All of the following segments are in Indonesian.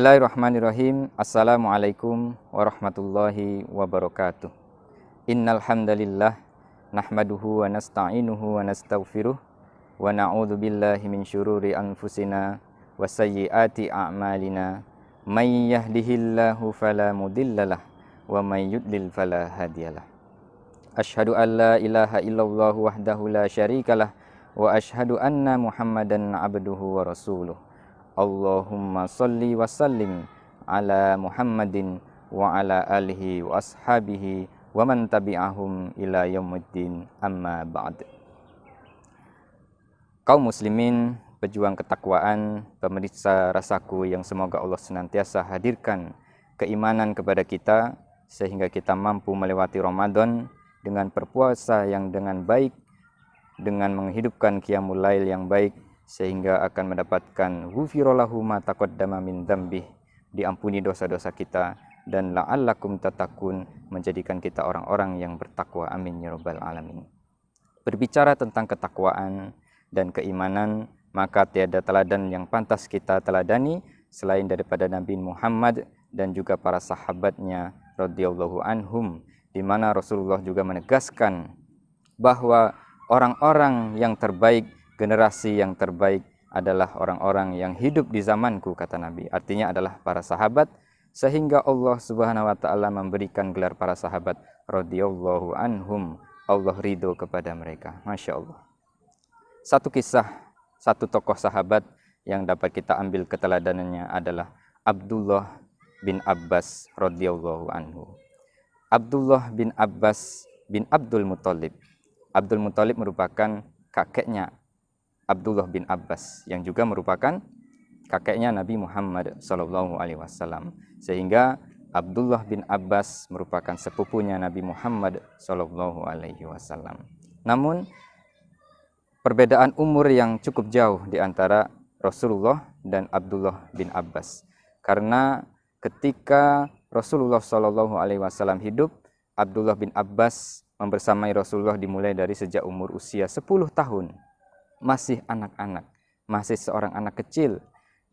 Bismillahirrahmanirrahim. Assalamualaikum warahmatullahi wabarakatuh. Innal hamdalillah nahmaduhu wa nasta'inuhu wa nastaghfiruh wa na'udzu billahi min syururi anfusina wa sayyiati a'malina. May yahdihillahu fala mudhillalah wa may yudlil fala hadiyalah. Asyhadu an la ilaha illallah wahdahu la syarikalah wa asyhadu anna Muhammadan abduhu wa rasuluh. Allahumma salli wa sallim ala Muhammadin wa ala alihi wa ashabihi wa man tabi'ahum ila yaumiddin, amma ba'd. Kaum muslimin, pejuang ketakwaan, pemirsa rasaku yang semoga Allah senantiasa hadirkan keimanan kepada kita sehingga kita mampu melewati Ramadan dengan berpuasa yang dengan baik, dengan menghidupkan qiyamul lail yang baik, sehingga akan mendapatkan ghufirallahu ma taqaddama min dzambih, diampuni dosa-dosa kita, dan la'allakum tattaqun, menjadikan kita orang-orang yang bertakwa, amin ya rabbal alamin. Berbicara tentang ketakwaan dan keimanan, maka tiada teladan yang pantas kita teladani selain daripada Nabi Muhammad dan juga para sahabatnya radhiyallahu anhum, di mana Rasulullah juga menegaskan bahwa orang-orang yang terbaik, generasi yang terbaik adalah orang-orang yang hidup di zamanku, kata Nabi. Artinya adalah para sahabat, sehingga Allah Subhanahu wa taala memberikan gelar para sahabat radhiyallahu anhum. Allah ridho kepada mereka. Masya Allah. Satu kisah, satu tokoh sahabat yang dapat kita ambil keteladanannya adalah Abdullah bin Abbas radhiyallahu anhu. Abdullah bin Abbas bin Abdul Muthalib. Abdul Muthalib merupakan kakeknya Abdullah bin Abbas yang juga merupakan kakeknya Nabi Muhammad SAW. Sehingga Abdullah bin Abbas merupakan sepupunya Nabi Muhammad SAW. Namun perbedaan umur yang cukup jauh di antara Rasulullah dan Abdullah bin Abbas. Karena ketika Rasulullah SAW hidup, Abdullah bin Abbas membersamai Rasulullah dimulai dari sejak umur usia 10 tahun. Masih anak-anak, masih seorang anak kecil,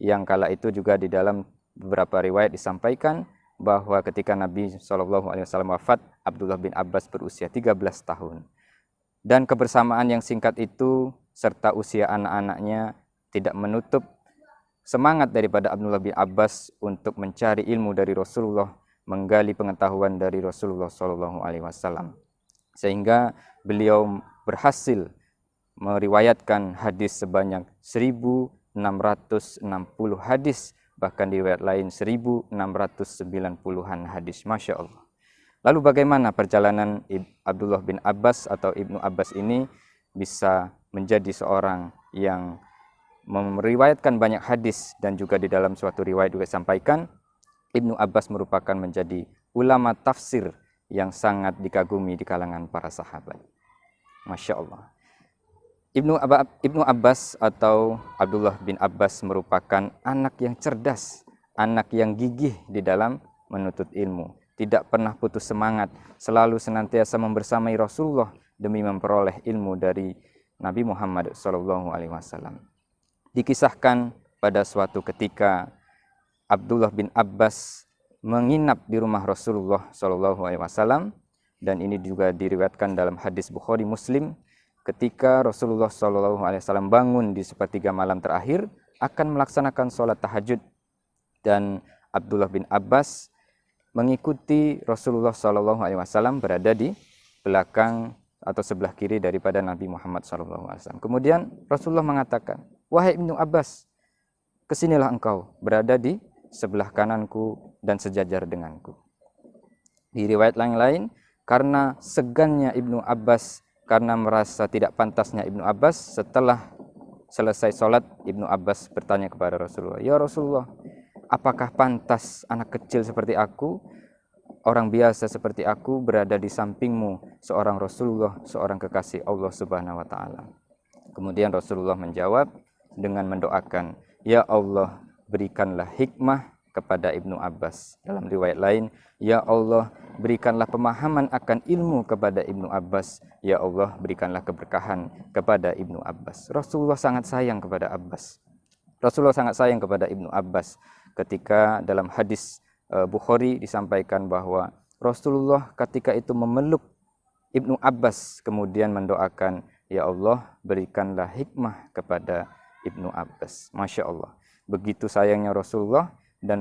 yang kala itu juga di dalam beberapa riwayat disampaikan bahwa ketika Nabi SAW wafat, Abdullah bin Abbas berusia 13 tahun. Dan kebersamaan yang singkat itu serta usia anak-anaknya tidak menutup semangat daripada Abdullah bin Abbas untuk mencari ilmu dari Rasulullah, menggali pengetahuan dari Rasulullah SAW. Sehingga beliau berhasil meriwayatkan hadis sebanyak 1660 hadis, bahkan di riwayat lain 1690-an hadis. Masya Allah. Lalu bagaimana perjalanan Abdullah bin Abbas atau Ibnu Abbas ini bisa menjadi seorang yang meriwayatkan banyak hadis, dan juga di dalam suatu riwayat juga disampaikan Ibnu Abbas merupakan menjadi ulama tafsir yang sangat dikagumi di kalangan para sahabat. Masya Allah. Ibnu Abbas atau Abdullah bin Abbas merupakan anak yang cerdas, anak yang gigih di dalam menuntut ilmu. Tidak pernah putus semangat, selalu senantiasa membersamai Rasulullah demi memperoleh ilmu dari Nabi Muhammad SAW. Dikisahkan pada suatu ketika Abdullah bin Abbas menginap di rumah Rasulullah SAW, dan ini juga diriwayatkan dalam hadis Bukhari Muslim. Ketika Rasulullah SAW bangun di sepertiga malam terakhir akan melaksanakan sholat tahajud, dan Abdullah bin Abbas mengikuti Rasulullah SAW berada di belakang atau sebelah kiri daripada Nabi Muhammad SAW. Kemudian Rasulullah mengatakan, "Wahai Ibnu Abbas, kesinilah engkau berada di sebelah kananku dan sejajar denganku." Di riwayat lain karena segannya Ibnu Abbas, karena merasa tidak pantasnya Ibnu Abbas, setelah selesai sholat Ibnu Abbas bertanya kepada Rasulullah, "Ya Rasulullah, apakah pantas anak kecil seperti aku, orang biasa seperti aku berada di sampingmu, seorang Rasulullah, seorang kekasih Allah Subhanahu wa taala?" Kemudian Rasulullah menjawab dengan mendoakan, "Ya Allah, berikanlah hikmah kepada Ibnu Abbas." Dalam riwayat lain, "Ya Allah, berikanlah pemahaman akan ilmu kepada Ibnu Abbas. Ya Allah, berikanlah keberkahan kepada Ibnu Abbas." Rasulullah sangat sayang kepada Abbas. Rasulullah sangat sayang kepada Ibnu Abbas. Ketika dalam hadis Bukhari disampaikan bahwa Rasulullah ketika itu memeluk Ibnu Abbas, kemudian mendoakan, "Ya Allah, berikanlah hikmah kepada Ibnu Abbas." Masya Allah, begitu sayangnya Rasulullah, dan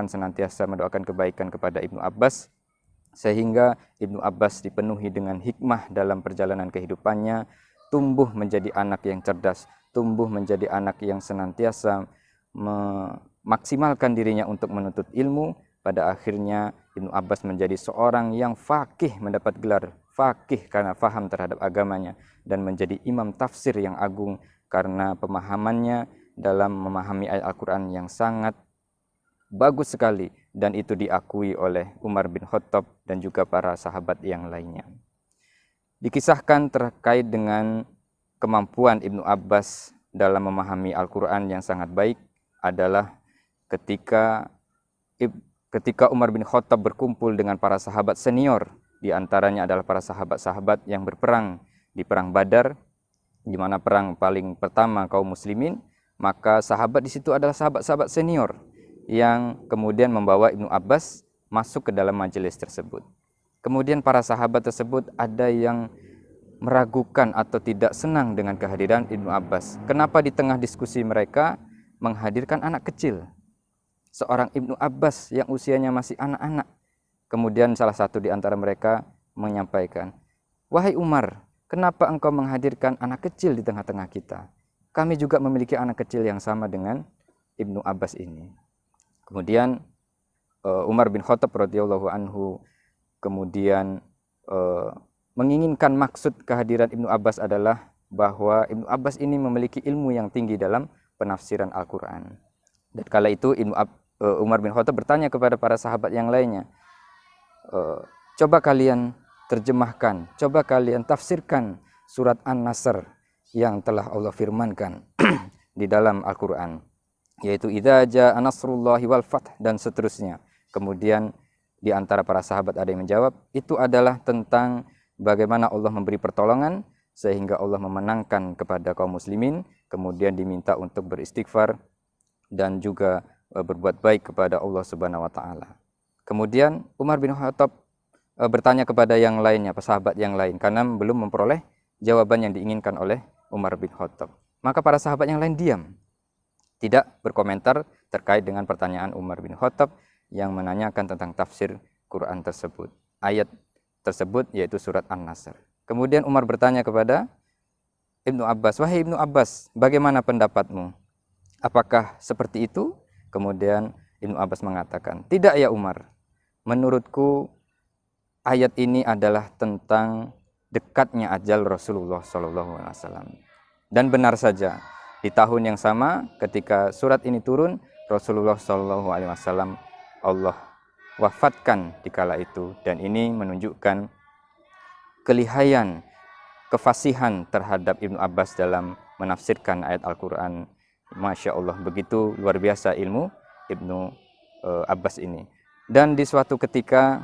senantiasa mendoakan kebaikan kepada Ibnu Abbas, sehingga Ibnu Abbas dipenuhi dengan hikmah dalam perjalanan kehidupannya, tumbuh menjadi anak yang cerdas, tumbuh menjadi anak yang senantiasa memaksimalkan dirinya untuk menuntut ilmu. Pada akhirnya Ibnu Abbas menjadi seorang yang faqih, mendapat gelar faqih karena faham terhadap agamanya, dan menjadi imam tafsir yang agung karena pemahamannya dalam memahami ayat Al-Quran yang sangat bagus sekali, dan itu diakui oleh Umar bin Khattab dan juga para sahabat yang lainnya. Dikisahkan terkait dengan kemampuan Ibnu Abbas dalam memahami Al-Quran yang sangat baik adalah ketika Umar bin Khattab berkumpul dengan para sahabat senior, di antaranya adalah para sahabat-sahabat yang berperang di perang Badar, di mana perang paling pertama kaum muslimin, maka sahabat di situ adalah sahabat-sahabat senior yang kemudian membawa Ibnu Abbas masuk ke dalam majelis tersebut. Kemudian para sahabat tersebut ada yang meragukan atau tidak senang dengan kehadiran Ibnu Abbas. Kenapa di tengah diskusi mereka menghadirkan anak kecil, seorang Ibnu Abbas yang usianya masih anak-anak? Kemudian salah satu di antara mereka menyampaikan, "Wahai Umar, kenapa engkau menghadirkan anak kecil di tengah-tengah kita? Kami juga memiliki anak kecil yang sama dengan Ibnu Abbas ini." Kemudian Umar bin Khattab radhiyallahu anhu kemudian menginginkan, maksud kehadiran Ibnu Abbas adalah bahwa Ibnu Abbas ini memiliki ilmu yang tinggi dalam penafsiran Al-Quran. Dan kala itu Umar bin Khattab bertanya kepada para sahabat yang lainnya, "Coba kalian terjemahkan, coba kalian tafsirkan surat An-Nasr yang telah Allah firmankan di dalam Al-Quran, yaitu idza jaa nasrullahi wal fath," dan seterusnya. Kemudian di antara para sahabat ada yang menjawab, itu adalah tentang bagaimana Allah memberi pertolongan sehingga Allah memenangkan kepada kaum muslimin, kemudian diminta untuk beristighfar dan juga berbuat baik kepada Allah Subhanahu wa taala. Kemudian Umar bin Khattab bertanya kepada yang lainnya, sahabat yang lain, karena belum memperoleh jawaban yang diinginkan oleh Umar bin Khattab. Maka para sahabat yang lain diam, tidak berkomentar terkait dengan pertanyaan Umar bin Khattab yang menanyakan tentang tafsir Quran tersebut, ayat tersebut, yaitu surat An-Nasr. Kemudian Umar bertanya kepada Ibnu Abbas, "Wahai Ibnu Abbas, bagaimana pendapatmu? Apakah seperti itu?" Kemudian Ibnu Abbas mengatakan, "Tidak ya Umar, menurutku ayat ini adalah tentang dekatnya ajal Rasulullah SAW. Dan benar saja, di tahun yang sama ketika surat ini turun, Rasulullah SAW Allah wafatkan di kala itu, dan ini menunjukkan kelihayan, kefasihan terhadap Ibnu Abbas dalam menafsirkan ayat Al-Quran. Masya Allah, begitu luar biasa ilmu Ibnu Abbas ini. Dan di suatu ketika,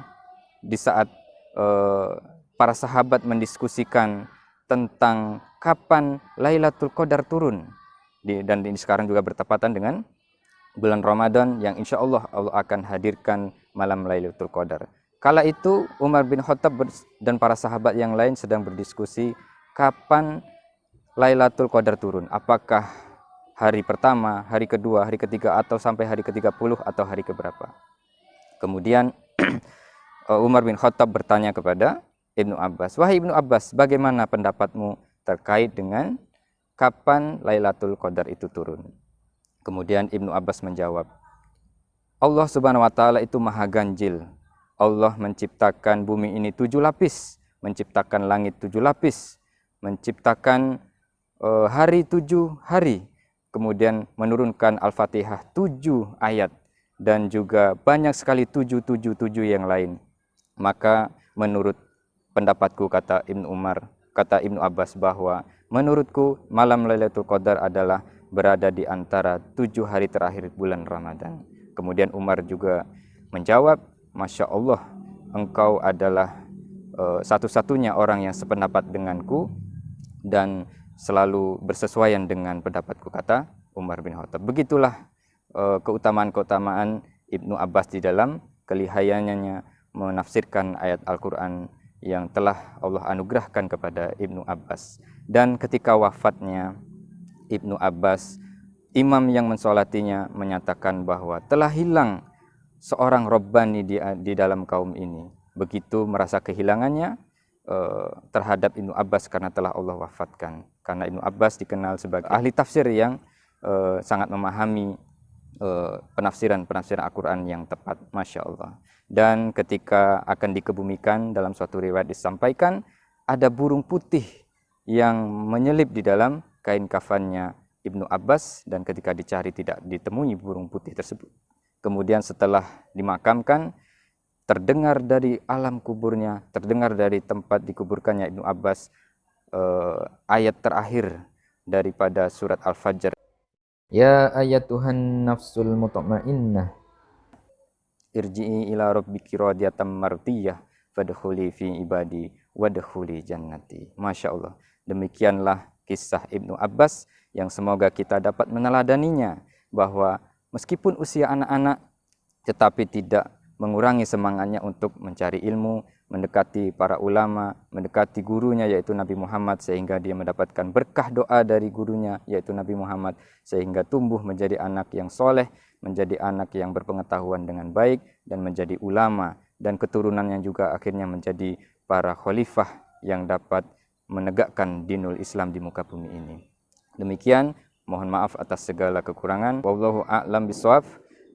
di saat para sahabat mendiskusikan tentang kapan Lailatul Qadar turun, dan ini sekarang juga bertepatan dengan bulan Ramadan yang insya Allah Allah akan hadirkan malam Lailatul Qadar. Kala itu Umar bin Khattab dan para sahabat yang lain sedang berdiskusi kapan Lailatul Qadar turun. Apakah hari pertama, hari kedua, hari ketiga, atau sampai hari ke-30 atau hari keberapa? Kemudian Umar bin Khattab bertanya kepada Ibnu Abbas, "Wahai Ibnu Abbas, bagaimana pendapatmu terkait dengan kapan Lailatul Qadar itu turun?" Kemudian Ibnu Abbas menjawab, "Allah Subhanahu wa taala itu maha ganjil. Allah menciptakan bumi ini 7 lapis, menciptakan langit 7 lapis, menciptakan hari 7 hari, kemudian menurunkan Al-Fatihah 7 ayat, dan juga banyak sekali 7 yang lain. Maka menurut pendapatku, kata Ibnu Abbas, bahwa menurutku malam Lailatul Qadar adalah berada di antara 7 hari terakhir bulan Ramadan. Kemudian Umar juga menjawab, Masya Allah, engkau adalah satu-satunya orang yang sependapat denganku dan selalu bersesuaian dengan pendapatku, kata Umar bin Khattab. Begitulah keutamaan-keutamaan Ibnu Abbas di dalam kelihayannya menafsirkan ayat Al-Quran yang telah Allah anugerahkan kepada Ibnu Abbas. Dan ketika wafatnya Ibnu Abbas, imam yang mensolatinya menyatakan bahwa telah hilang seorang Rabbani di dalam kaum ini. Begitu merasa kehilangannya terhadap Ibnu Abbas karena telah Allah wafatkan. Karena Ibnu Abbas dikenal sebagai ahli tafsir yang sangat memahami penafsiran Al-Quran yang tepat, Masya Allah. Dan ketika akan dikebumikan, dalam suatu riwayat disampaikan ada burung putih yang menyelip di dalam kain kafannya Ibnu Abbas, dan ketika dicari tidak ditemui burung putih tersebut. Kemudian setelah dimakamkan, terdengar dari alam kuburnya, terdengar dari tempat dikuburkannya Ibnu Abbas ayat terakhir daripada surat Al-Fajr. Ya ayatuhan nafsul mutmainnah, irji'i ila rabbiki radiyatan mardiyah fadkhuli fi ibadi wadkhuli jannati. Masya Allah. Demikianlah kisah Ibnu Abbas yang semoga kita dapat meneladaninya, bahwa meskipun usia anak-anak tetapi tidak mengurangi semangatnya untuk mencari ilmu, mendekati para ulama, mendekati gurunya yaitu Nabi Muhammad, sehingga dia mendapatkan berkah doa dari gurunya yaitu Nabi Muhammad, sehingga tumbuh menjadi anak yang soleh, menjadi anak yang berpengetahuan dengan baik, dan menjadi ulama, dan keturunannya juga akhirnya menjadi para khalifah yang dapat menegakkan dinul Islam di muka bumi ini. Demikian, mohon maaf atas segala kekurangan. Wallahu a'lam bishawab.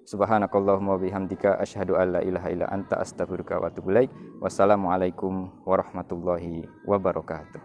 Subhanakallahumma bihamdika asyhadu an la ilaha illa anta astaghfiruka wa atubu ilaik. Wassalamualaikum warahmatullahi wabarakatuh.